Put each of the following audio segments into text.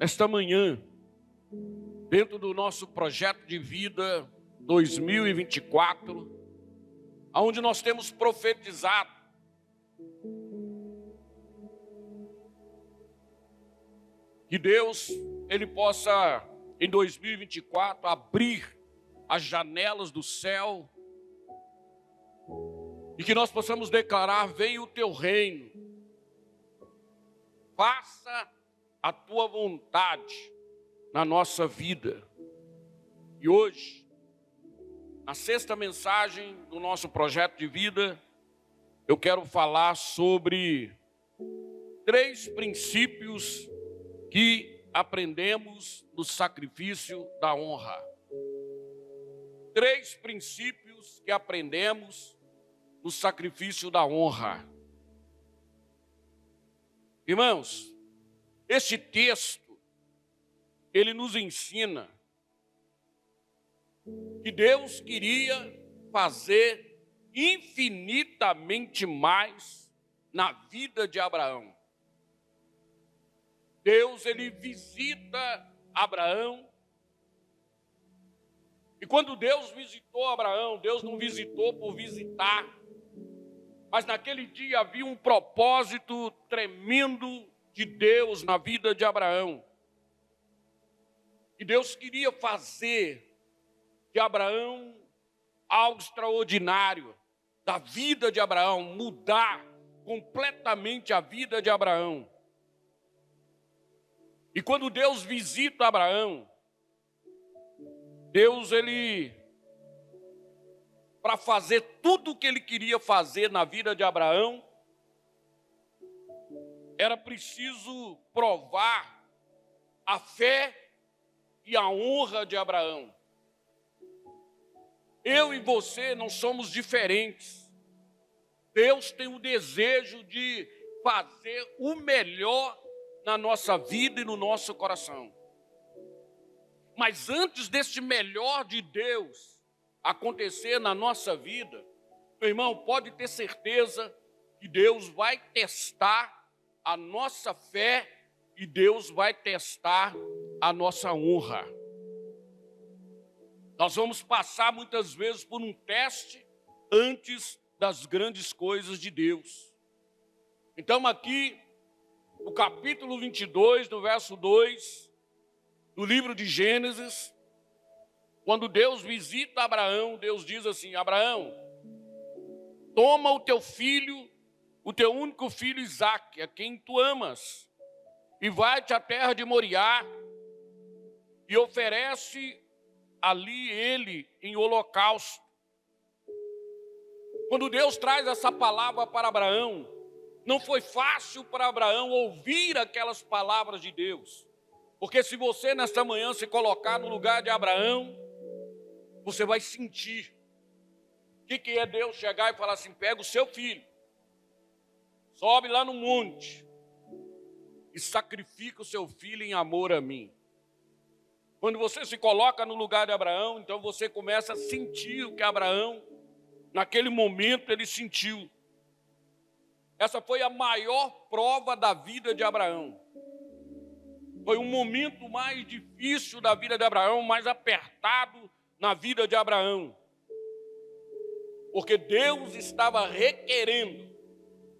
Esta manhã, dentro do nosso projeto de vida 2024, onde nós temos profetizado que Deus, Ele possa, em 2024, abrir as janelas do céu e que nós possamos declarar: venha o teu reino, faça a tua vontade na nossa vida. E hoje, na sexta mensagem do nosso projeto de vida, eu quero falar sobre 3 princípios que aprendemos no sacrifício da honra. 3 princípios que aprendemos no sacrifício da honra. Irmãos, este texto, ele nos ensina que Deus queria fazer infinitamente mais na vida de Abraão. Deus, ele visita Abraão. E quando Deus visitou Abraão, Deus não visitou por visitar, mas naquele dia havia um propósito tremendo de Deus na vida de Abraão. E Deus queria fazer de Abraão algo extraordinário, da vida de Abraão, mudar completamente a vida de Abraão. E quando Deus visita Abraão, Deus, ele, para fazer tudo o que ele queria fazer na vida de Abraão, era preciso provar a fé e a honra de Abraão. Eu e você não somos diferentes. Deus tem o desejo de fazer o melhor na nossa vida e no nosso coração. Mas antes deste melhor de Deus acontecer na nossa vida, meu irmão, pode ter certeza que Deus vai testar a nossa fé e Deus vai testar a nossa honra. Nós vamos passar muitas vezes por um teste antes das grandes coisas de Deus. Então aqui, no capítulo 22, no verso 2, do livro de Gênesis, quando Deus visita Abraão, Deus diz assim: Abraão, toma o teu filho, o teu único filho Isaque, a quem tu amas, e vai-te à terra de Moriá, e oferece ali ele em holocausto. Quando Deus traz essa palavra para Abraão, não foi fácil para Abraão ouvir aquelas palavras de Deus. Porque se você nesta manhã se colocar no lugar de Abraão, você vai sentir. O que é Deus chegar e falar assim: pega o seu filho, sobe lá no monte e sacrifica o seu filho em amor a mim. Quando você se coloca no lugar de Abraão, então você começa a sentir o que Abraão, naquele momento, ele sentiu. Essa foi a maior prova da vida de Abraão. Foi um momento mais difícil da vida de Abraão, mais apertado na vida de Abraão. Porque Deus estava requerendo,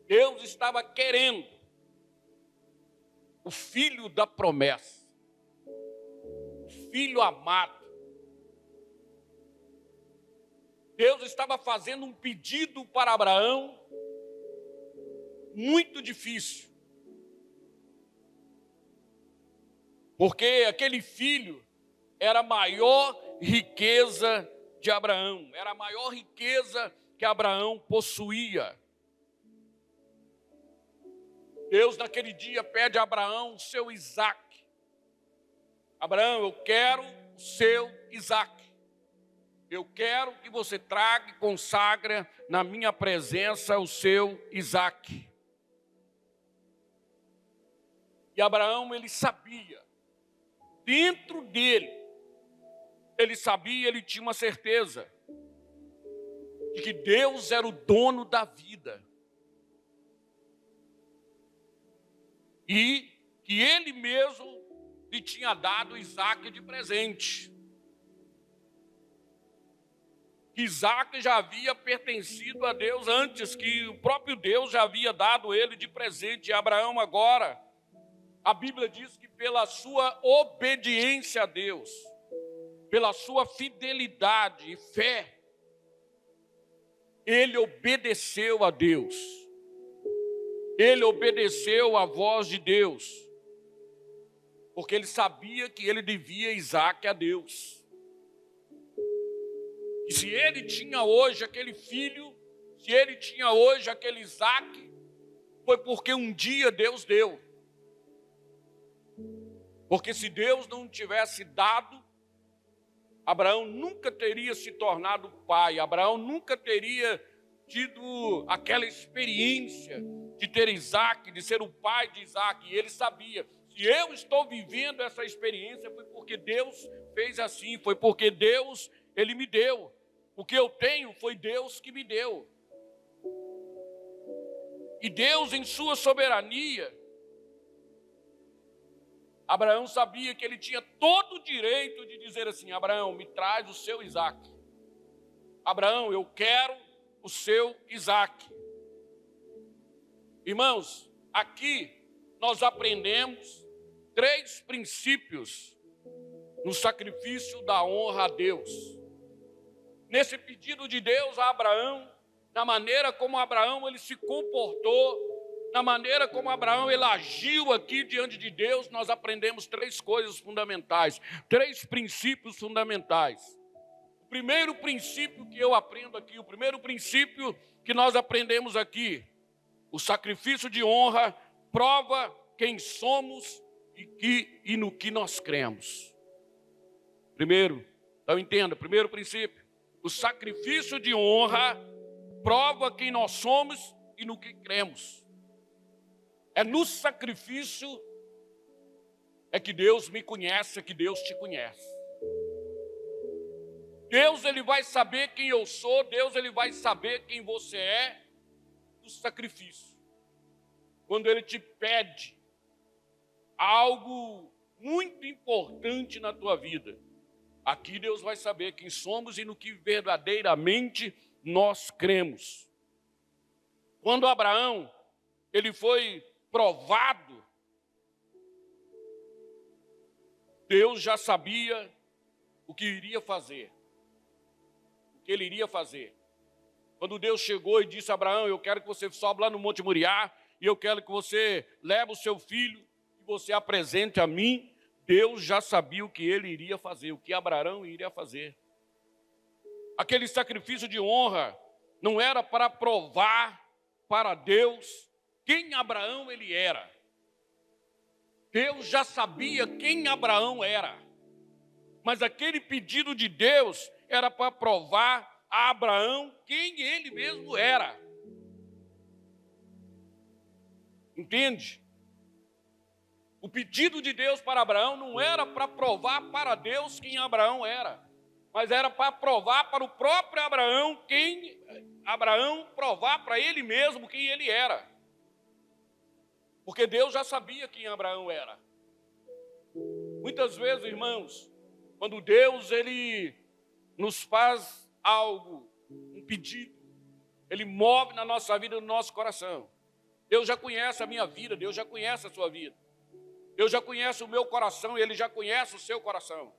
Deus estava querendo o filho da promessa. Filho amado. Deus estava fazendo um pedido para Abraão muito difícil. Porque aquele filho era a maior riqueza de Abraão, era a maior riqueza que Abraão possuía. Deus naquele dia pede a Abraão o seu Isaque. Abraão, eu quero o seu Isaque. Eu quero que você traga e consagre na minha presença o seu Isaque. E Abraão, ele sabia, dentro dele, ele sabia, ele tinha uma certeza, de que Deus era o dono da vida. E que ele mesmo lhe tinha dado Isaque de presente. Isaque já havia pertencido a Deus antes, que o próprio Deus já havia dado ele de presente. E Abraão agora, a Bíblia diz que pela sua obediência a Deus, pela sua fidelidade e fé, ele obedeceu a Deus. Ele obedeceu à voz de Deus, porque ele sabia que ele devia Isaque a Deus. E se ele tinha hoje aquele filho, se ele tinha hoje aquele Isaque, foi porque um dia Deus deu. Porque se Deus não tivesse dado, Abraão nunca teria se tornado pai, Abraão nunca teria tido aquela experiência de ter Isaque, de ser o pai de Isaque. E ele sabia, se eu estou vivendo essa experiência, foi porque Deus fez assim, foi porque Deus, ele me deu. O que eu tenho foi Deus que me deu. E Deus, em sua soberania, Abraão sabia que ele tinha todo o direito de dizer assim: Abraão, me traz o seu Isaque. Abraão, eu quero o seu Isaque. Irmãos, aqui nós aprendemos 3 princípios no sacrifício da honra a Deus. Nesse pedido de Deus a Abraão, na maneira como Abraão ele se comportou, na maneira como Abraão ele agiu aqui diante de Deus, nós aprendemos 3 coisas fundamentais, 3 princípios fundamentais. O primeiro princípio que eu aprendo aqui, o primeiro princípio que nós aprendemos aqui, o sacrifício de honra prova quem somos e no que nós cremos. Primeiro, então entenda, primeiro princípio, o sacrifício de honra prova quem nós somos e no que cremos. É no sacrifício é que Deus me conhece, é que Deus te conhece. Deus ele vai saber quem eu sou, Deus ele vai saber quem você é no sacrifício. Quando ele te pede algo muito importante na tua vida, aqui Deus vai saber quem somos e no que verdadeiramente nós cremos. Quando Abraão ele foi provado, Deus já sabia o que iria fazer, o que ele iria fazer. Quando Deus chegou e disse a Abraão: eu quero que você sobe lá no Monte Moriá, e eu quero que você leve o seu filho e você apresente a mim, Deus já sabia o que ele iria fazer, o que Abraão iria fazer. Aquele sacrifício de honra não era para provar para Deus quem Abraão ele era. Deus já sabia quem Abraão era. Mas aquele pedido de Deus era para provar a Abraão quem ele mesmo era. Entende? O pedido de Deus para Abraão não era para provar para Deus quem Abraão era, mas era para provar para o próprio Abraão provar para ele mesmo quem ele era. Porque Deus já sabia quem Abraão era. Muitas vezes, irmãos, quando Deus ele nos faz algo, um pedido, ele move na nossa vida, no nosso coração. Deus já conhece a minha vida, Deus já conhece a sua vida. Deus já conhece o meu coração e ele já conhece o seu coração.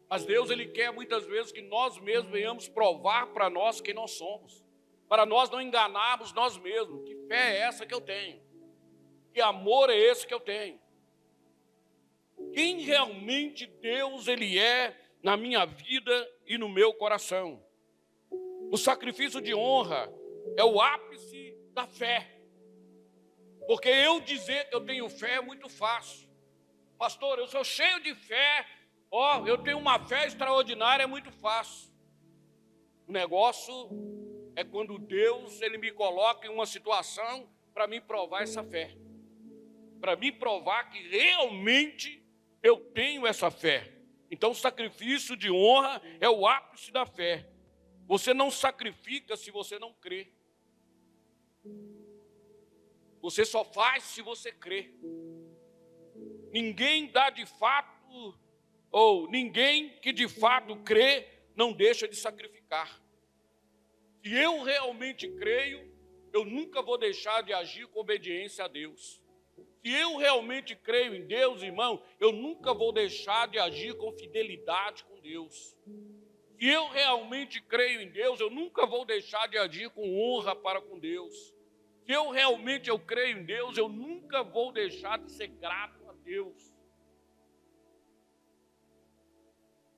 Mas Deus ele quer muitas vezes que nós mesmos venhamos provar para nós quem nós somos, para nós não enganarmos nós mesmos. Que fé é essa que eu tenho? Que amor é esse que eu tenho? Quem realmente Deus ele é na minha vida e no meu coração? O sacrifício de honra é o ápice da fé. Porque eu dizer que eu tenho fé é muito fácil. Pastor, eu sou cheio de fé, eu tenho uma fé extraordinária, é muito fácil. O negócio é quando Deus ele me coloca em uma situação para me provar essa fé. Para me provar que realmente eu tenho essa fé. Então o sacrifício de honra é o ápice da fé. Você não sacrifica se você não crê. Você só faz se você crê. Ninguém dá de fato ou ninguém que de fato crê, não deixa de sacrificar. Se eu realmente creio, eu nunca vou deixar de agir com obediência a Deus. Se eu realmente creio em Deus, irmão, eu nunca vou deixar de agir com fidelidade com Deus. Se eu realmente creio em Deus, eu nunca vou deixar de agir com honra para com Deus. Se eu realmente creio em Deus, eu nunca vou deixar de ser grato a Deus.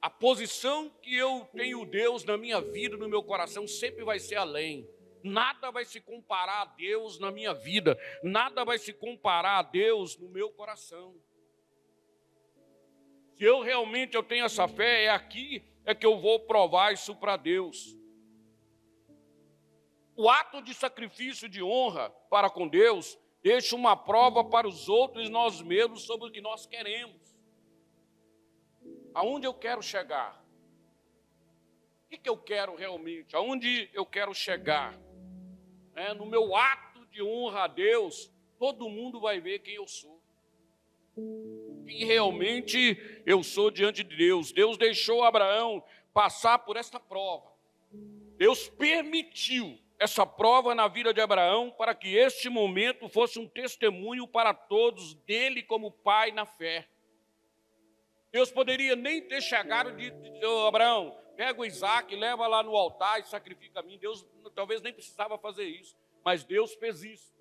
A posição que eu tenho Deus na minha vida, no meu coração, sempre vai ser além. Nada vai se comparar a Deus na minha vida. Nada vai se comparar a Deus no meu coração. Se eu realmente tenho essa fé, é aqui que eu vou provar isso para Deus. O ato de sacrifício de honra para com Deus deixa uma prova para os outros e nós mesmos sobre o que nós queremos. Aonde eu quero chegar? O que eu quero realmente? Aonde eu quero chegar? No meu ato de honra a Deus, todo mundo vai ver quem eu sou. Quem realmente eu sou diante de Deus. Deus deixou Abraão passar por esta prova. Deus permitiu essa prova na vida de Abraão para que este momento fosse um testemunho para todos dele como pai na fé. Deus poderia nem ter chegado e dito, Abraão, pega o Isaac, leva lá no altar e sacrifica a mim. Deus talvez nem precisava fazer isso, mas Deus fez isso.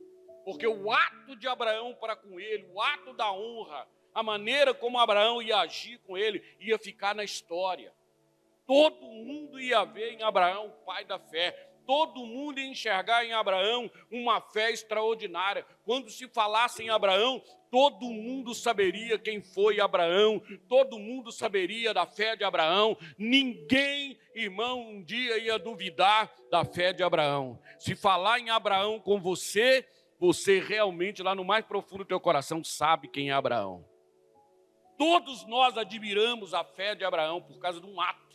Porque o ato de Abraão para com ele, o ato da honra, a maneira como Abraão ia agir com ele, ia ficar na história. Todo mundo ia ver em Abraão o pai da fé. Todo mundo ia enxergar em Abraão uma fé extraordinária. Quando se falasse em Abraão, todo mundo saberia quem foi Abraão. Todo mundo saberia da fé de Abraão. Ninguém, irmão, um dia ia duvidar da fé de Abraão. Se falar em Abraão com você, você realmente, lá no mais profundo do teu coração, sabe quem é Abraão. Todos nós admiramos a fé de Abraão por causa de um ato.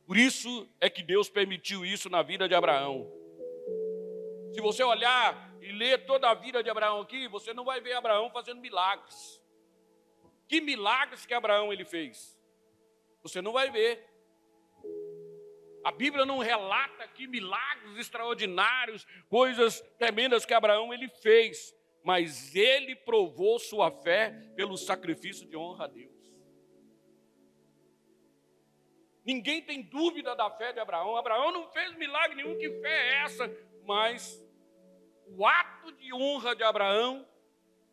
Por isso é que Deus permitiu isso na vida de Abraão. Se você olhar e ler toda a vida de Abraão aqui, você não vai ver Abraão fazendo milagres. Que milagres que Abraão ele fez? Você não vai ver. A Bíblia não relata aqui milagres extraordinários, coisas tremendas que Abraão ele fez. Mas ele provou sua fé pelo sacrifício de honra a Deus. Ninguém tem dúvida da fé de Abraão. Abraão não fez milagre nenhum, que fé é essa? Mas o ato de honra de Abraão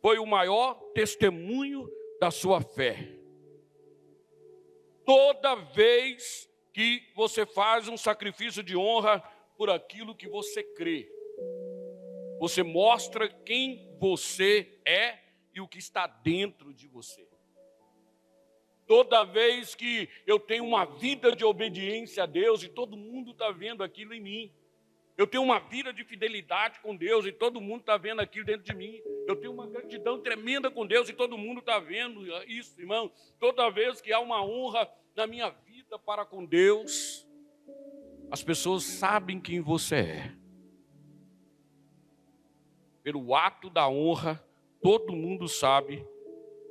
foi o maior testemunho da sua fé. Toda vez que você faz um sacrifício de honra por aquilo que você crê, você mostra quem você é e o que está dentro de você. Toda vez que eu tenho uma vida de obediência a Deus e todo mundo está vendo aquilo em mim. Eu tenho uma vida de fidelidade com Deus e todo mundo está vendo aquilo dentro de mim. Eu tenho uma gratidão tremenda com Deus e todo mundo está vendo isso, irmão. Toda vez que há uma honra na minha vida para com Deus, as pessoas sabem quem você é. Pelo ato da honra, todo mundo sabe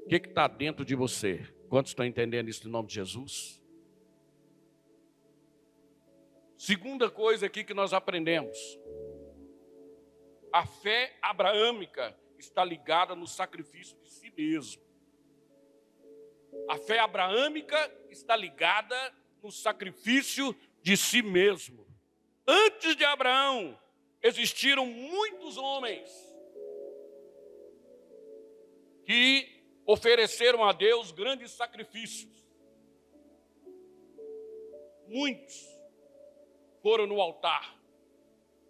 o que está dentro de você. Quantos estão entendendo isso no nome de Jesus? Segunda coisa aqui que nós aprendemos. A fé abraâmica está ligada no sacrifício de si mesmo. A fé abraâmica está ligada no sacrifício de si mesmo. Antes de Abraão, existiram muitos homens que ofereceram a Deus grandes sacrifícios. Muitos foram no altar.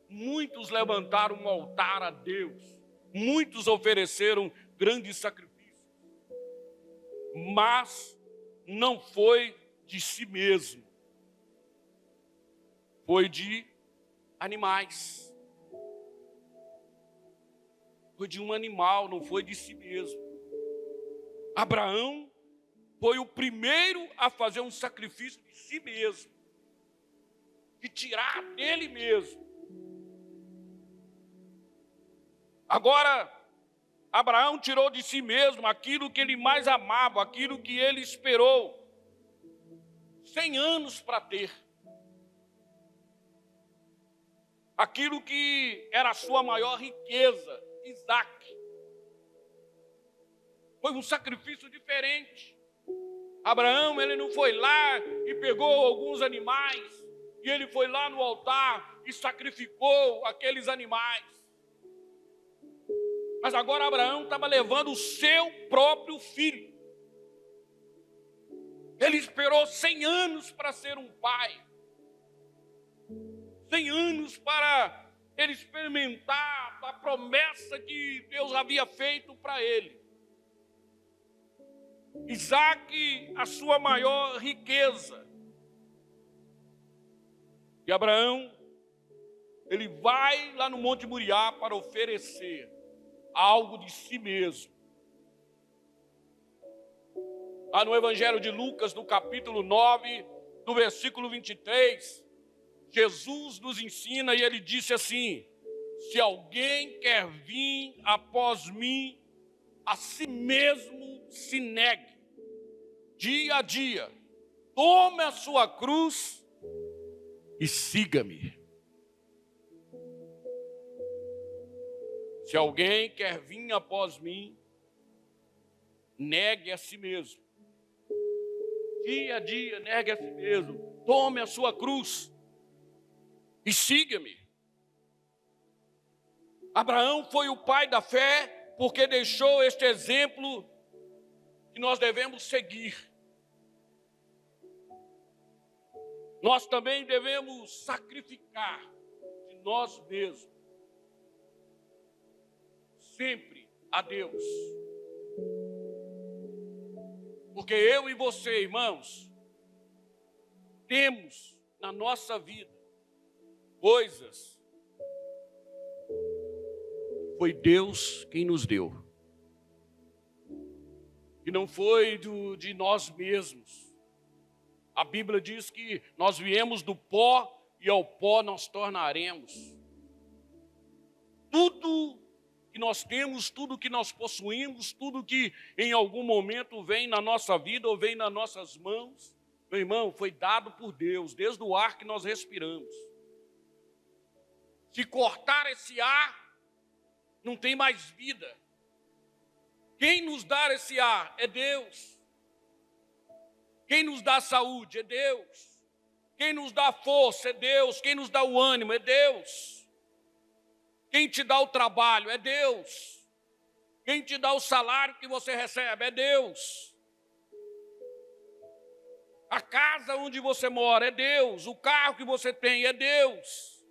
Muitos levantaram um altar a Deus. Muitos ofereceram grandes sacrifícios. Mas não foi de si mesmo. Foi de animais. Foi de um animal, não foi de si mesmo. Abraão foi o primeiro a fazer um sacrifício de si mesmo, de tirar dele mesmo. Agora, Abraão tirou de si mesmo aquilo que ele mais amava, aquilo que ele esperou 100 anos para ter. Aquilo que era a sua maior riqueza, Isaque. Foi um sacrifício diferente. Abraão, ele não foi lá e pegou alguns animais, e ele foi lá no altar e sacrificou aqueles animais. Mas agora Abraão estava levando o seu próprio filho. Ele esperou 100 anos para ser um pai. 100 anos para ele experimentar a promessa que Deus havia feito para ele. Isaque, a sua maior riqueza. E Abraão, ele vai lá no Monte Moriá para oferecer algo de si mesmo. Lá no Evangelho de Lucas, no capítulo 9, no versículo 23, Jesus nos ensina e ele disse assim: se alguém quer vir após mim, a si mesmo se negue, dia a dia, tome a sua cruz e siga-me. Se alguém quer vir após mim, negue a si mesmo. Dia a dia, negue a si mesmo. Tome a sua cruz e siga-me. Abraão foi o pai da fé porque deixou este exemplo que nós devemos seguir. Nós também devemos sacrificar de nós mesmos. Sempre a Deus. Porque eu e você, irmãos, temos na nossa vida coisas que foi Deus quem nos deu. Que não foi de nós mesmos. A Bíblia diz que nós viemos do pó e ao pó nós tornaremos. Tudo que nós temos, tudo que nós possuímos, tudo que em algum momento vem na nossa vida ou vem nas nossas mãos, meu irmão, foi dado por Deus, desde o ar que nós respiramos. Se cortar esse ar, não tem mais vida. Quem nos dá esse ar é Deus. Quem nos dá saúde é Deus. Quem nos dá força é Deus. Quem nos dá o ânimo é Deus. Quem te dá o trabalho é Deus. Quem te dá o salário que você recebe é Deus. A casa onde você mora é Deus. O carro que você tem é Deus.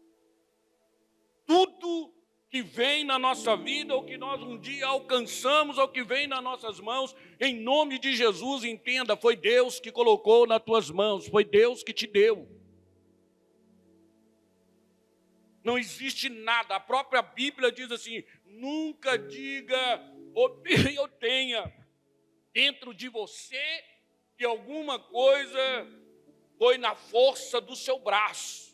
Tudo que vem na nossa vida, ou que nós um dia alcançamos, ou que vem nas nossas mãos, em nome de Jesus, entenda, foi Deus que colocou nas tuas mãos, foi Deus que te deu. Não existe nada, a própria Bíblia diz assim, nunca diga ou tenha dentro de você que alguma coisa foi na força do seu braço.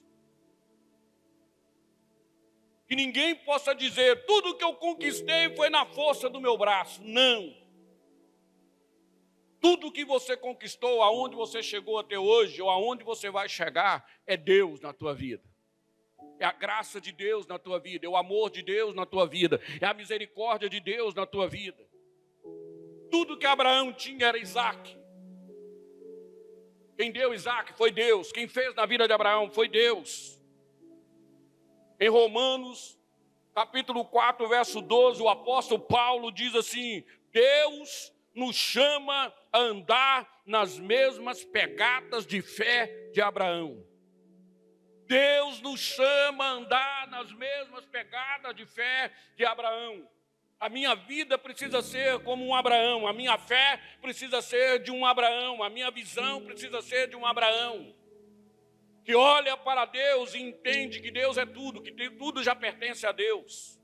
Que ninguém possa dizer, tudo que eu conquistei foi na força do meu braço. Não. Tudo que você conquistou, aonde você chegou até hoje, ou aonde você vai chegar, é Deus na tua vida. É a graça de Deus na tua vida, é o amor de Deus na tua vida, é a misericórdia de Deus na tua vida. Tudo que Abraão tinha era Isaque. Quem deu Isaque foi Deus, quem fez na vida de Abraão foi Deus. Em Romanos, capítulo 4, verso 12, o apóstolo Paulo diz assim, Deus nos chama a andar nas mesmas pegadas de fé de Abraão. Deus nos chama a andar nas mesmas pegadas de fé de Abraão. A minha vida precisa ser como um Abraão, a minha fé precisa ser de um Abraão, a minha visão precisa ser de um Abraão. Que olha para Deus e entende que Deus é tudo, que tudo já pertence a Deus.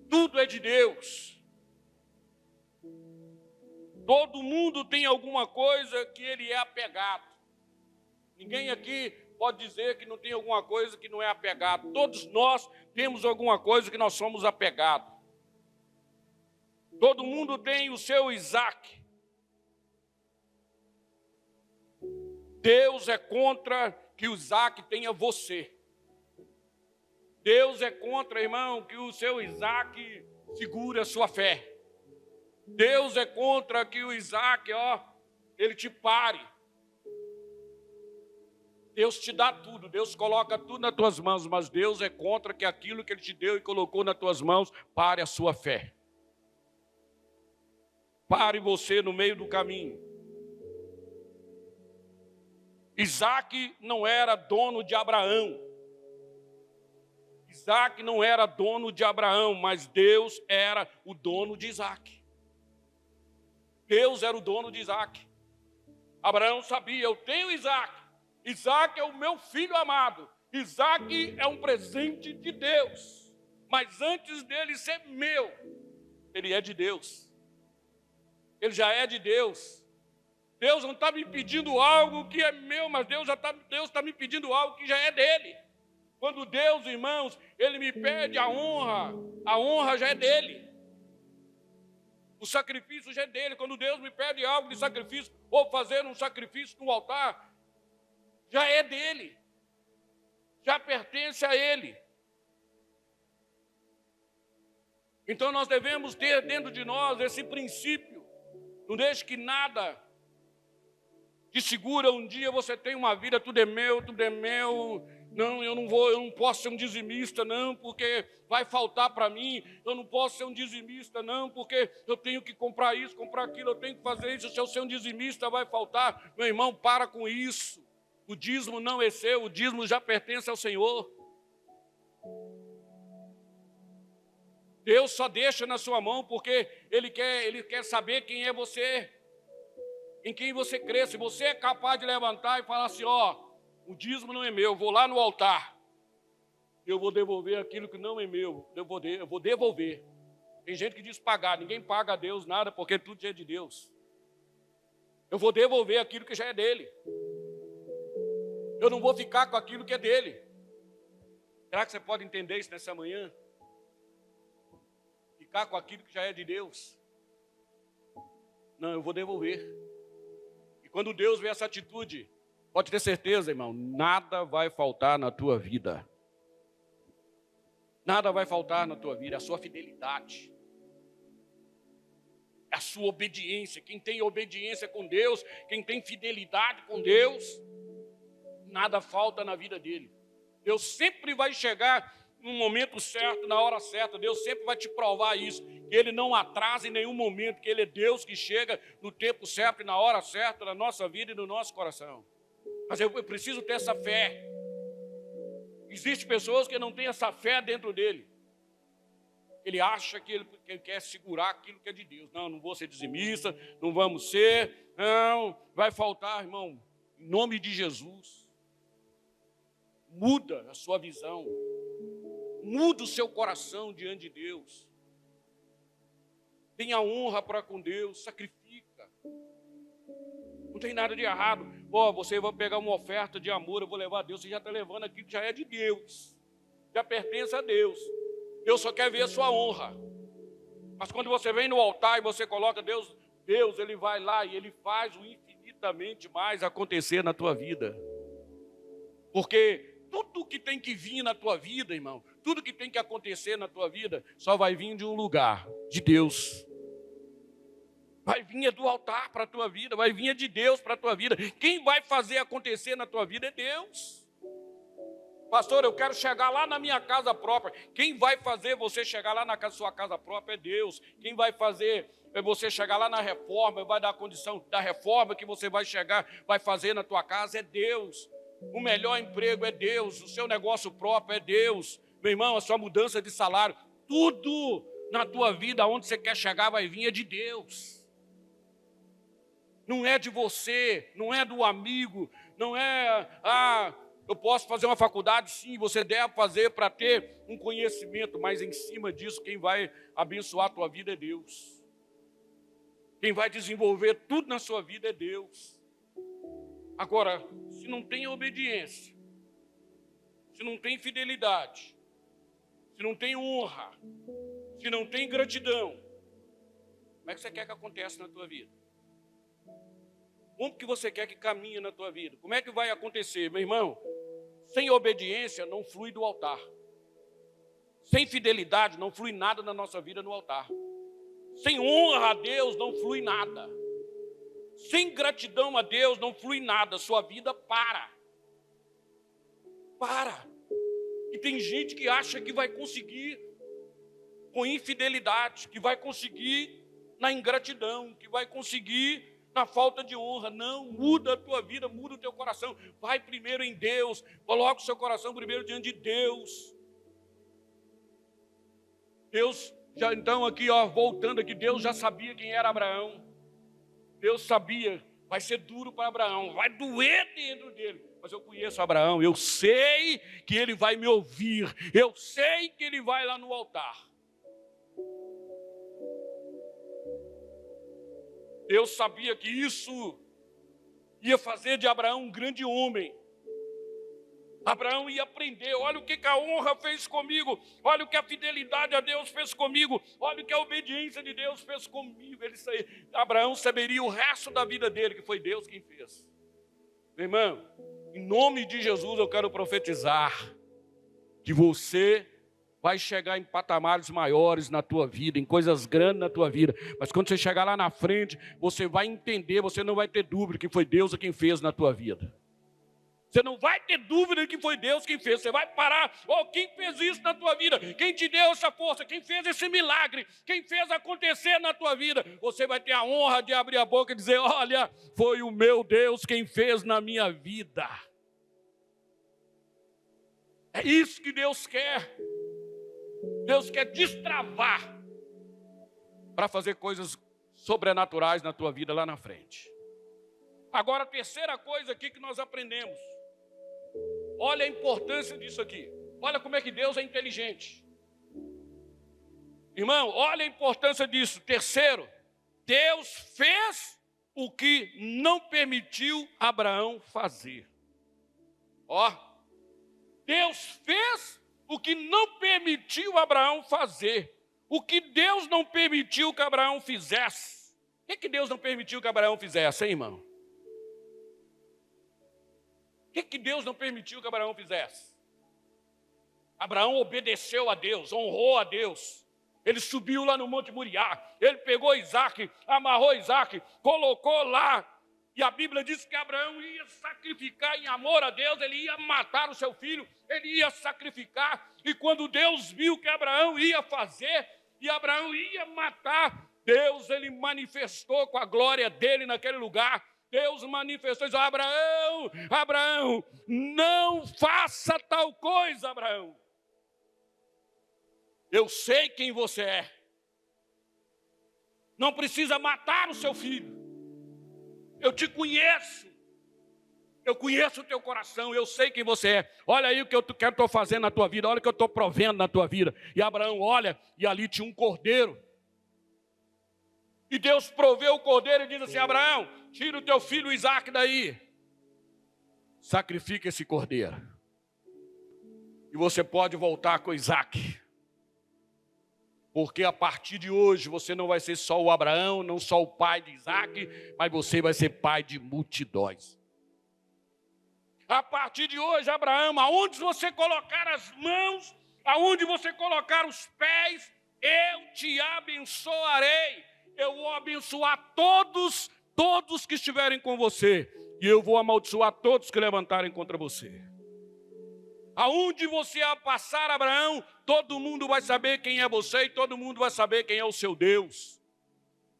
Tudo é de Deus. Todo mundo tem alguma coisa que ele é apegado. Ninguém aqui pode dizer que não tem alguma coisa que não é apegado. Todos nós temos alguma coisa que nós somos apegados. Todo mundo tem o seu Isaac. Deus é contra que o Isaac tenha você. Deus é contra, irmão, que o seu Isaac segure a sua fé. Deus é contra que o Isaac, ele te pare. Deus te dá tudo, Deus coloca tudo nas tuas mãos, mas Deus é contra que aquilo que Ele te deu e colocou nas tuas mãos pare a sua fé. Pare você no meio do caminho. Isaac não era dono de Abraão. Isaac não era dono de Abraão, mas Deus era o dono de Isaac. Deus era o dono de Isaac. Abraão sabia, eu tenho Isaac. Isaac é o meu filho amado. Isaac é um presente de Deus. Mas antes dele ser meu, ele é de Deus. Ele já é de Deus. Deus não está me pedindo algo que é meu, mas Deus está me pedindo algo que já é dele. Quando Deus, irmãos, Ele me pede a honra já é dele. O sacrifício já é dele. Quando Deus me pede algo de sacrifício, ou fazer um sacrifício no altar, já é dele. Já pertence a ele. Então nós devemos ter dentro de nós esse princípio. Não deixe que nada te segura. Um dia você tem uma vida, tudo é meu, tudo é meu. Não, eu não posso ser um dizimista, não, porque vai faltar para mim. Eu não posso ser um dizimista, não, porque eu tenho que comprar isso, comprar aquilo, eu tenho que fazer isso. Se eu ser um dizimista, vai faltar. Meu irmão, para com isso. O dízimo não é seu, o dízimo já pertence ao Senhor. Deus só deixa na sua mão porque Ele quer saber quem é você, em quem você crê. Se você é capaz de levantar e falar assim, o dízimo não é meu, eu vou lá no altar, eu vou devolver aquilo que não é meu, eu vou devolver. Tem gente que diz pagar, ninguém paga a Deus nada, porque tudo já é de Deus. Eu vou devolver aquilo que já é dele. Eu não vou ficar com aquilo que é dele. Será que você pode entender isso nessa manhã? Ficar com aquilo que já é de Deus? Não, eu vou devolver. E quando Deus vê essa atitude, pode ter certeza, irmão, nada vai faltar na tua vida. Nada vai faltar na tua vida, a sua fidelidade, a sua obediência. Quem tem obediência com Deus, quem tem fidelidade com Deus, nada falta na vida dele. Deus sempre vai chegar no momento certo, na hora certa. Deus sempre vai te provar isso, que Ele não atrasa em nenhum momento, que Ele é Deus que chega no tempo certo e na hora certa na nossa vida e no nosso coração. Mas eu preciso ter essa fé. Existem pessoas que não têm essa fé dentro dele. Ele acha que ele quer segurar aquilo que é de Deus. Não vou ser dizimista, não vamos ser, não, vai faltar, irmão. Em nome de Jesus, muda a sua visão, muda o seu coração diante de Deus. Tenha honra para com Deus, sacrifica. Não tem nada de errado. Você vai pegar uma oferta de amor, eu vou levar a Deus. Você já está levando aquilo que já é de Deus, já pertence a Deus. Deus só quer ver a sua honra. Mas quando você vem no altar e você coloca Deus, Ele vai lá e Ele faz o infinitamente mais acontecer na tua vida. Porque tudo que tem que vir na tua vida, irmão, tudo que tem que acontecer na tua vida, só vai vir de um lugar, de Deus. Vai vir do altar para a tua vida, vai vir de Deus para a tua vida. Quem vai fazer acontecer na tua vida é Deus. Pastor, eu quero chegar lá na minha casa própria. Quem vai fazer você chegar lá na sua casa própria é Deus. Quem vai fazer você chegar lá na reforma, vai dar a condição da reforma que você vai chegar, vai fazer na tua casa é Deus. O melhor emprego é Deus, o seu negócio próprio é Deus. Meu irmão, a sua mudança de salário, tudo na tua vida, aonde você quer chegar, vai vir é de Deus. Não é de você, não é do amigo, não é, eu posso fazer uma faculdade, sim, você deve fazer para ter um conhecimento, mas em cima disso, quem vai abençoar a tua vida é Deus. Quem vai desenvolver tudo na sua vida é Deus. Agora, se não tem obediência, se não tem fidelidade, se não tem honra, se não tem gratidão, Como é que você quer que aconteça na tua vida? Como que você quer que caminhe na tua vida? Como é que vai acontecer, meu irmão? Sem obediência não flui do altar. Sem fidelidade não flui nada na nossa vida no altar. Sem honra a Deus não flui nada. Sem gratidão a Deus não flui nada. Sua vida para. Para. E tem gente que acha que vai conseguir com infidelidade, que vai conseguir na ingratidão, que vai conseguir na falta de honra. Não, muda a tua vida, muda o teu coração. Vai primeiro em Deus, coloca o seu coração primeiro diante de Deus. Deus, já então aqui, voltando aqui, Deus já sabia quem era Abraão. Deus sabia, vai ser duro para Abraão, vai doer dentro dele. Mas eu conheço Abraão, eu sei que ele vai me ouvir, eu sei que ele vai lá no altar. Deus sabia que isso ia fazer de Abraão um grande homem. Abraão ia aprender, olha o que a honra fez comigo, olha o que a fidelidade a Deus fez comigo, olha o que a obediência de Deus fez comigo. Abraão saberia o resto da vida dele, que foi Deus quem fez. Meu irmão, em nome de Jesus eu quero profetizar que você vai chegar em patamares maiores na tua vida, em coisas grandes na tua vida. Mas quando você chegar lá na frente, você vai entender, você não vai ter dúvida que foi Deus quem fez na tua vida. Você não vai ter dúvida que foi Deus quem fez. Você vai parar, quem fez isso na tua vida? Quem te deu essa força? Quem fez esse milagre? Quem fez acontecer na tua vida? Você vai ter a honra de abrir a boca e dizer, olha, foi o meu Deus quem fez na minha vida. É isso que Deus quer. Deus quer destravar para fazer coisas sobrenaturais na tua vida lá na frente. Agora, a terceira coisa aqui que nós aprendemos. Olha a importância disso aqui. Olha como é que Deus é inteligente. Irmão, olha a importância disso. Terceiro, Deus fez o que não permitiu Abraão fazer. Deus fez o que não permitiu Abraão fazer. O que Deus não permitiu que Abraão fizesse. O que Deus não permitiu que Abraão fizesse, hein, irmão? O que Deus não permitiu que Abraão fizesse? Abraão obedeceu a Deus, honrou a Deus. Ele subiu lá no Monte Moriá, ele pegou Isaac, amarrou Isaac, colocou lá. E a Bíblia diz que Abraão ia sacrificar em amor a Deus, ele ia matar o seu filho, ele ia sacrificar. E quando Deus viu que Abraão ia fazer, e Abraão ia matar, Deus, ele manifestou com a glória dele naquele lugar. Deus manifestou, disse, Abraão, não faça tal coisa, Abraão. Eu sei quem você é. Não precisa matar o seu filho. Eu te conheço. Eu conheço o teu coração, eu sei quem você é. Olha aí o que eu estou fazendo na tua vida, olha o que eu estou provendo na tua vida. E Abraão olha, e ali tinha um cordeiro. E Deus proveu o cordeiro e diz assim, Abraão, tira o teu filho Isaac daí. Sacrifica esse cordeiro. E você pode voltar com Isaac. Porque a partir de hoje você não vai ser só o Abraão, não só o pai de Isaac, mas você vai ser pai de multidões. A partir de hoje, Abraão, aonde você colocar as mãos, aonde você colocar os pés, eu te abençoarei. Eu vou abençoar todos que estiverem com você. E eu vou amaldiçoar todos que levantarem contra você. Aonde você passar, Abraão, todo mundo vai saber quem é você e todo mundo vai saber quem é o seu Deus.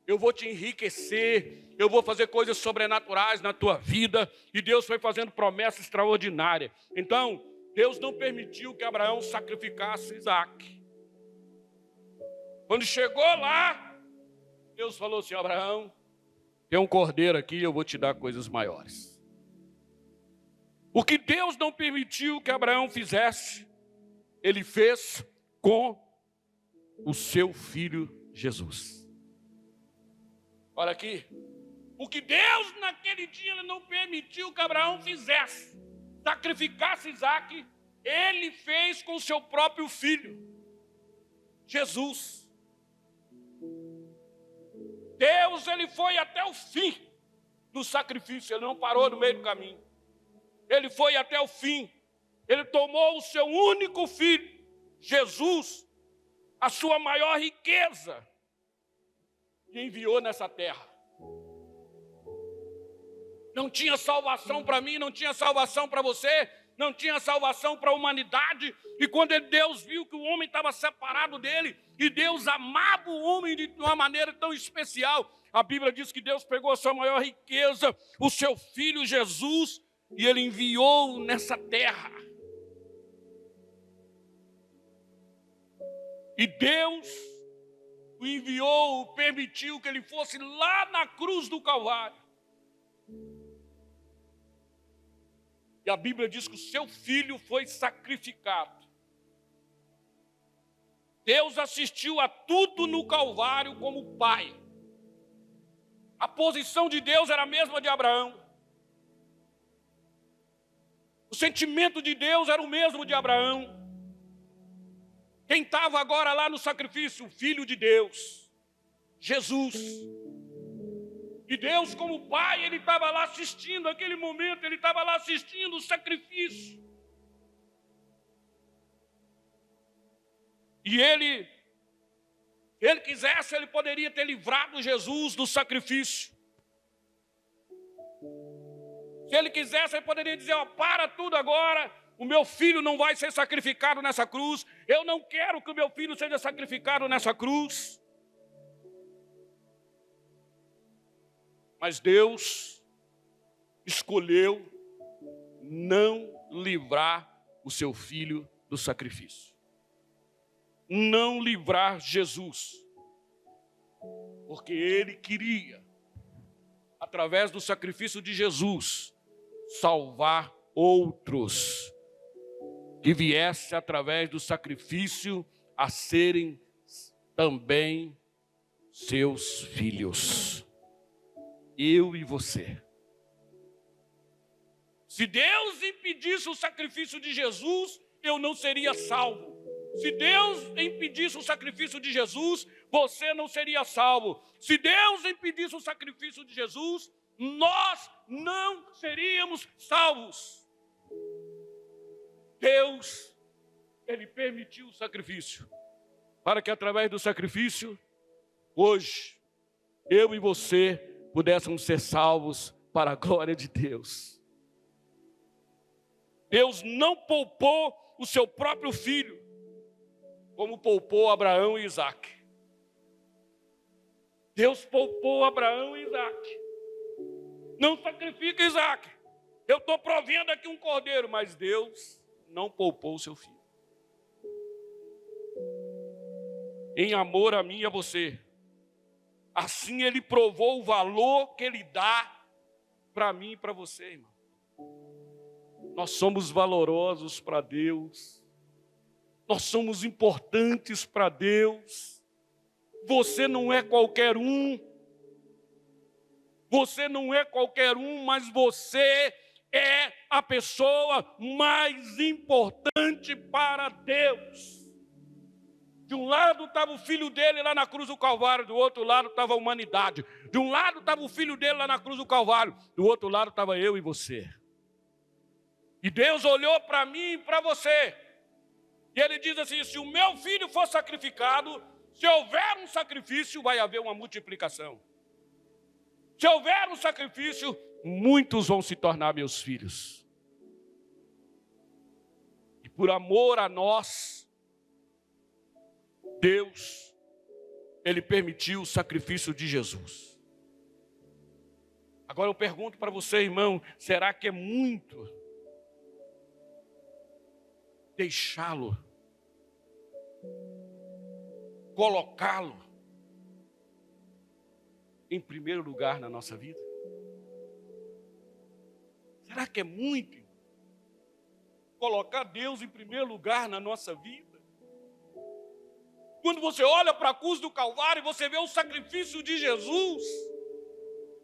Eu vou te enriquecer, eu vou fazer coisas sobrenaturais na tua vida. E Deus foi fazendo promessa extraordinária. Então, Deus não permitiu que Abraão sacrificasse Isaac. Quando chegou lá, Deus falou assim, Abraão, tem um cordeiro aqui, eu vou te dar coisas maiores. O que Deus não permitiu que Abraão fizesse, ele fez com o seu filho Jesus. Olha aqui. O que Deus naquele dia ele não permitiu que Abraão fizesse, sacrificasse Isaac, ele fez com o seu próprio filho, Jesus. Deus, ele foi até o fim do sacrifício, ele não parou no meio do caminho. Ele foi até o fim. Ele tomou o seu único filho, Jesus, a sua maior riqueza, e enviou nessa terra. Não tinha salvação para mim, não tinha salvação para você, não tinha salvação para a humanidade. E quando Deus viu que o homem estava separado dele, e Deus amava o homem de uma maneira tão especial, a Bíblia diz que Deus pegou a sua maior riqueza, o seu filho Jesus, e ele enviou nessa terra. E Deus o enviou, permitiu que ele fosse lá na cruz do Calvário. E a Bíblia diz que o seu filho foi sacrificado. Deus assistiu a tudo no Calvário como pai. A posição de Deus era a mesma de Abraão. O sentimento de Deus era o mesmo de Abraão. Quem estava agora lá no sacrifício? O Filho de Deus, Jesus. E Deus, como Pai, Ele estava lá assistindo aquele momento, Ele estava lá assistindo o sacrifício. E Ele quisesse, Ele poderia ter livrado Jesus do sacrifício. Se Ele quisesse, Ele poderia dizer, ó, para tudo agora. O meu filho não vai ser sacrificado nessa cruz. Eu não quero que o meu filho seja sacrificado nessa cruz. Mas Deus escolheu não livrar o seu filho do sacrifício. Não livrar Jesus. Porque Ele queria, através do sacrifício de Jesus, salvar outros que viesse através do sacrifício a serem também seus filhos. Eu e você. Se Deus impedisse o sacrifício de Jesus, eu não seria salvo. Se Deus impedisse o sacrifício de Jesus, você não seria salvo. Se Deus impedisse o sacrifício de Jesus, nós não seríamos salvos. Deus, Ele permitiu o sacrifício, para que através do sacrifício, hoje, eu e você pudéssemos ser salvos para a glória de Deus. Deus não poupou o seu próprio filho, como poupou Abraão e Isaac. Deus poupou Abraão e Isaac. Não sacrifica Isaac. Eu estou provendo aqui um cordeiro, mas Deus não poupou o seu filho. Em amor a mim e a você. Assim Ele provou o valor que Ele dá para mim e para você, irmão. Nós somos valorosos para Deus. Nós somos importantes para Deus. Você não é qualquer um. Você não é qualquer um, mas você é a pessoa mais importante para Deus. De um lado estava o filho dele lá na cruz do Calvário, do outro lado estava a humanidade. De um lado estava o filho dele lá na cruz do Calvário, do outro lado estava eu e você. E Deus olhou para mim e para você. E Ele diz assim, se o meu filho for sacrificado, se houver um sacrifício, vai haver uma multiplicação. Se houver um sacrifício, muitos vão se tornar meus filhos. E por amor a nós, Deus, Ele permitiu o sacrifício de Jesus. Agora eu pergunto para você, irmão, será que é muito deixá-lo, colocá-lo em primeiro lugar na nossa vida? Será que é muito colocar Deus em primeiro lugar na nossa vida? Quando você olha para a cruz do Calvário e você vê o sacrifício de Jesus,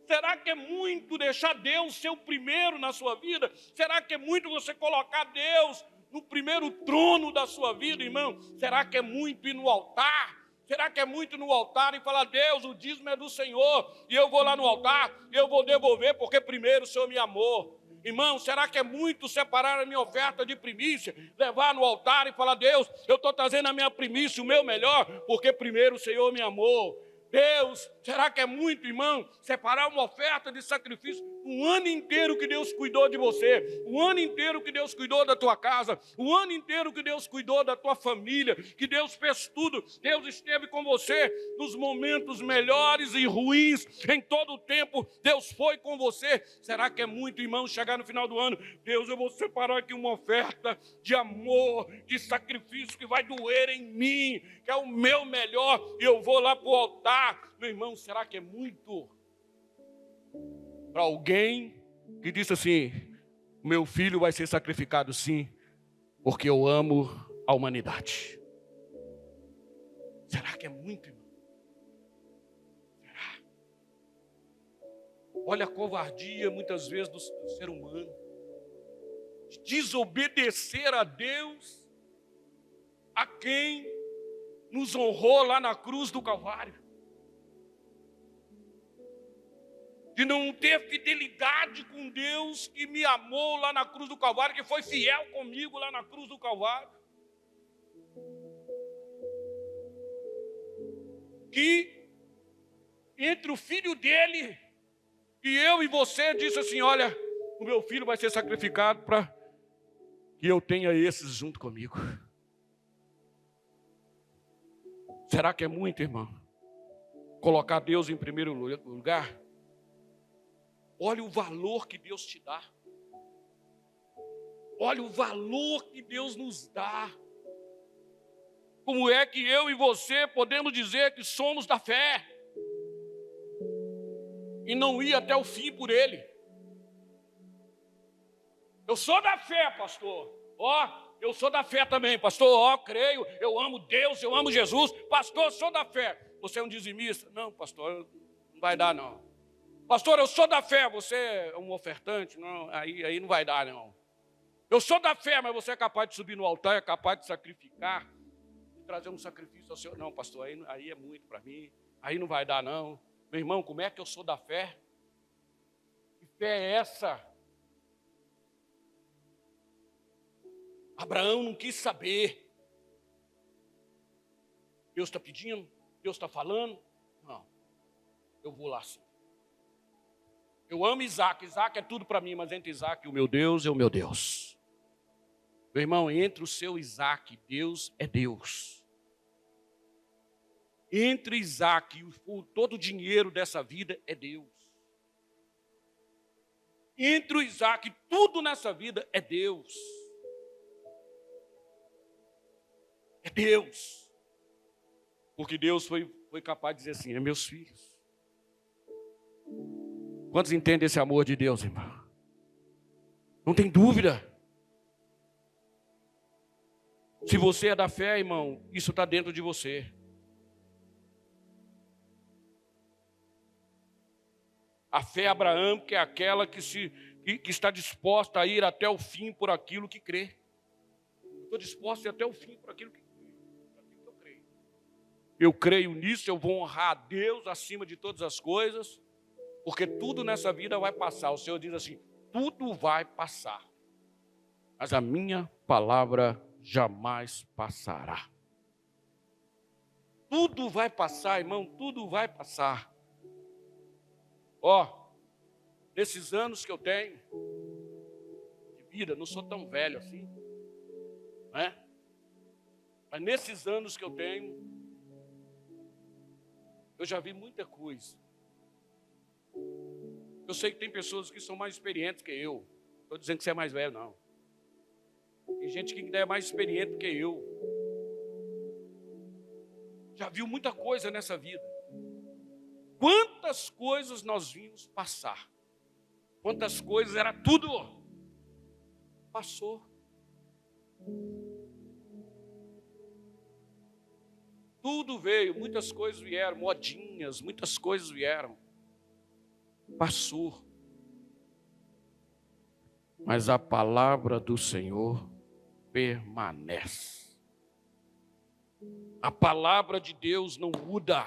será que é muito deixar Deus ser o primeiro na sua vida? Será que é muito você colocar Deus no primeiro trono da sua vida, irmão? Será que é muito ir no altar? Será que é muito no altar e falar, Deus, o dízimo é do Senhor, e eu vou lá no altar, e eu vou devolver, porque primeiro o Senhor me amou? Irmão, será que é muito separar a minha oferta de primícia, levar no altar e falar, Deus, eu estou trazendo a minha primícia, o meu melhor, porque primeiro o Senhor me amou? Deus, será que é muito, irmão, separar uma oferta de sacrifício um ano inteiro que Deus cuidou de você, o ano inteiro que Deus cuidou da tua casa, o ano inteiro que Deus cuidou da tua família, que Deus fez tudo, Deus esteve com você nos momentos melhores e ruins, em todo o tempo, Deus foi com você. Será que é muito, irmão, chegar no final do ano, Deus, eu vou separar aqui uma oferta de amor, de sacrifício que vai doer em mim, que é o meu melhor, e eu vou lá para o altar? Meu irmão, será que é muito? Para alguém que disse assim, meu filho vai ser sacrificado sim, porque eu amo a humanidade. Será que é muito, irmão? Será? Olha a covardia muitas vezes do ser humano, de desobedecer a Deus, a quem nos honrou lá na cruz do Calvário. De não ter fidelidade com Deus que me amou lá na cruz do Calvário, que foi fiel comigo lá na cruz do Calvário. Que entre o filho dele e eu e você disse assim, olha, o meu filho vai ser sacrificado para que eu tenha esses junto comigo. Será que é muito, irmão? Colocar Deus em primeiro lugar? Olha o valor que Deus te dá. Olha o valor que Deus nos dá. Como é que eu e você podemos dizer que somos da fé e não ir até o fim por Ele? Eu sou da fé, pastor. Eu sou da fé também, pastor. Creio, eu amo Deus, eu amo Jesus. Pastor, eu sou da fé. Você é um dizimista? Não, pastor, não vai dar não. Pastor, eu sou da fé, você é um ofertante? Não, aí não vai dar, não. Eu sou da fé, mas você é capaz de subir no altar, é capaz de sacrificar, de trazer um sacrifício ao Senhor? Não, pastor, aí é muito para mim, aí não vai dar, não. Meu irmão, como é que eu sou da fé? Que fé é essa? Abraão não quis saber. Deus está pedindo, Deus está falando. Não, eu vou lá sim. Eu amo Isaac, Isaac é tudo para mim, mas entre Isaac e o meu Deus é o meu Deus. Meu irmão, entre o seu Isaac, Deus é Deus. Entre Isaac e todo o dinheiro dessa vida é Deus. Entre o Isaac, tudo nessa vida é Deus. É Deus. Porque Deus foi capaz de dizer assim, é meus filhos. Quantos entendem esse amor de Deus, irmão? Não tem dúvida. Se você é da fé, irmão, isso está dentro de você. A fé abraâmica é aquela que está disposta a ir até o fim por aquilo que crê. Estou disposto a ir até o fim por aquilo que eu creio. Eu creio nisso, eu vou honrar a Deus acima de todas as coisas. Porque tudo nessa vida vai passar. O Senhor diz assim, tudo vai passar. Mas a minha palavra jamais passará. Tudo vai passar, irmão, tudo vai passar. Nesses anos que eu tenho de vida, não sou tão velho assim, não é? Mas nesses anos que eu tenho, eu já vi muita coisa. Eu sei que tem pessoas que são mais experientes que eu. Não estou dizendo que você é mais velho, não. Tem gente que ainda é mais experiente que eu. Já viu muita coisa nessa vida. Quantas coisas nós vimos passar. Quantas coisas era tudo. Passou. Tudo veio, muitas coisas vieram, modinhas, muitas coisas vieram. Passou. Mas a palavra do Senhor permanece. A palavra de Deus não muda.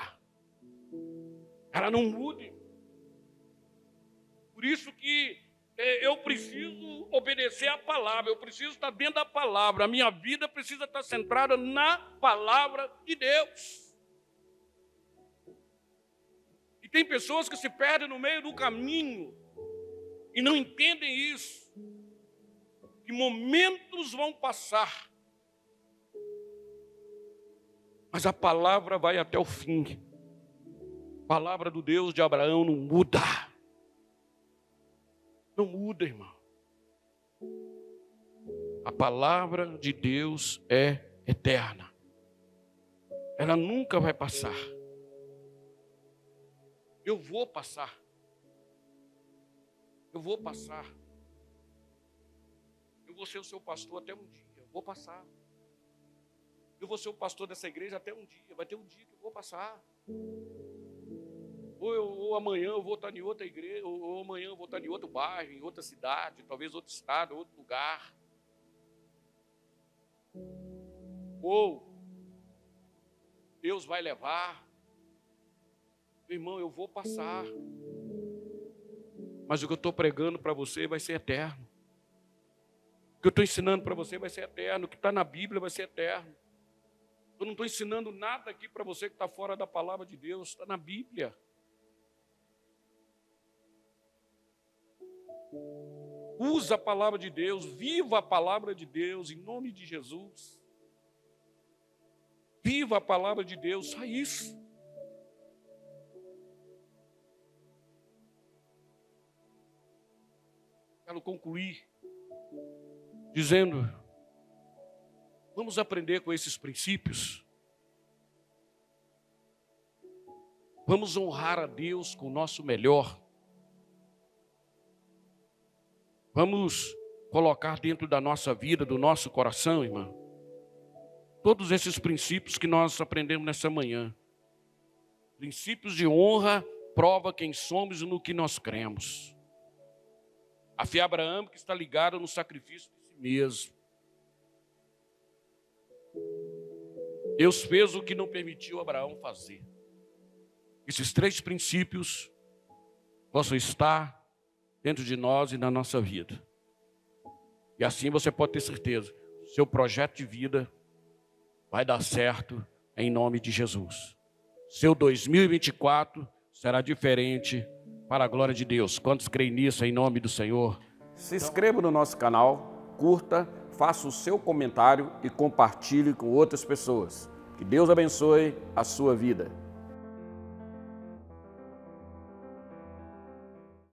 Ela não muda. Por isso que eu preciso obedecer à palavra, eu preciso estar dentro da palavra. A minha vida precisa estar centrada na palavra de Deus. E tem pessoas que se perdem no meio do caminho e não entendem isso. Que momentos vão passar, mas a palavra vai até o fim. A palavra do Deus de Abraão não muda. Não muda, irmão. A palavra de Deus é eterna. Ela nunca vai passar. Eu vou passar. Eu vou passar. Eu vou ser o seu pastor até um dia. Eu vou passar. Eu vou ser o pastor dessa igreja até um dia. Vai ter um dia que eu vou passar. Ou amanhã eu vou estar em outra igreja, ou amanhã eu vou estar em outro bairro, em outra cidade, talvez outro estado, outro lugar. Ou Deus vai levar. Meu irmão, eu vou passar. Mas o que eu estou pregando para você vai ser eterno. O que eu estou ensinando para você vai ser eterno. O que está na Bíblia vai ser eterno. Eu não estou ensinando nada aqui para você que está fora da palavra de Deus. Está na Bíblia. Usa a palavra de Deus. Viva a palavra de Deus em nome de Jesus. Viva a palavra de Deus. Só isso. Quero concluir dizendo, vamos aprender com esses princípios. Vamos honrar a Deus com o nosso melhor. Vamos colocar dentro da nossa vida, do nosso coração, irmão, todos esses princípios que nós aprendemos nessa manhã. Princípios de honra, prova quem somos e no que nós cremos. A fé de Abraão que está ligada no sacrifício de si mesmo. Deus fez o que não permitiu Abraão fazer. Esses 3 princípios possam estar dentro de nós e na nossa vida. E assim você pode ter certeza, seu projeto de vida vai dar certo em nome de Jesus. Seu 2024 será diferente para a glória de Deus. Quantos creem nisso em nome do Senhor? Se inscreva no nosso canal, curta, faça o seu comentário e compartilhe com outras pessoas. Que Deus abençoe a sua vida.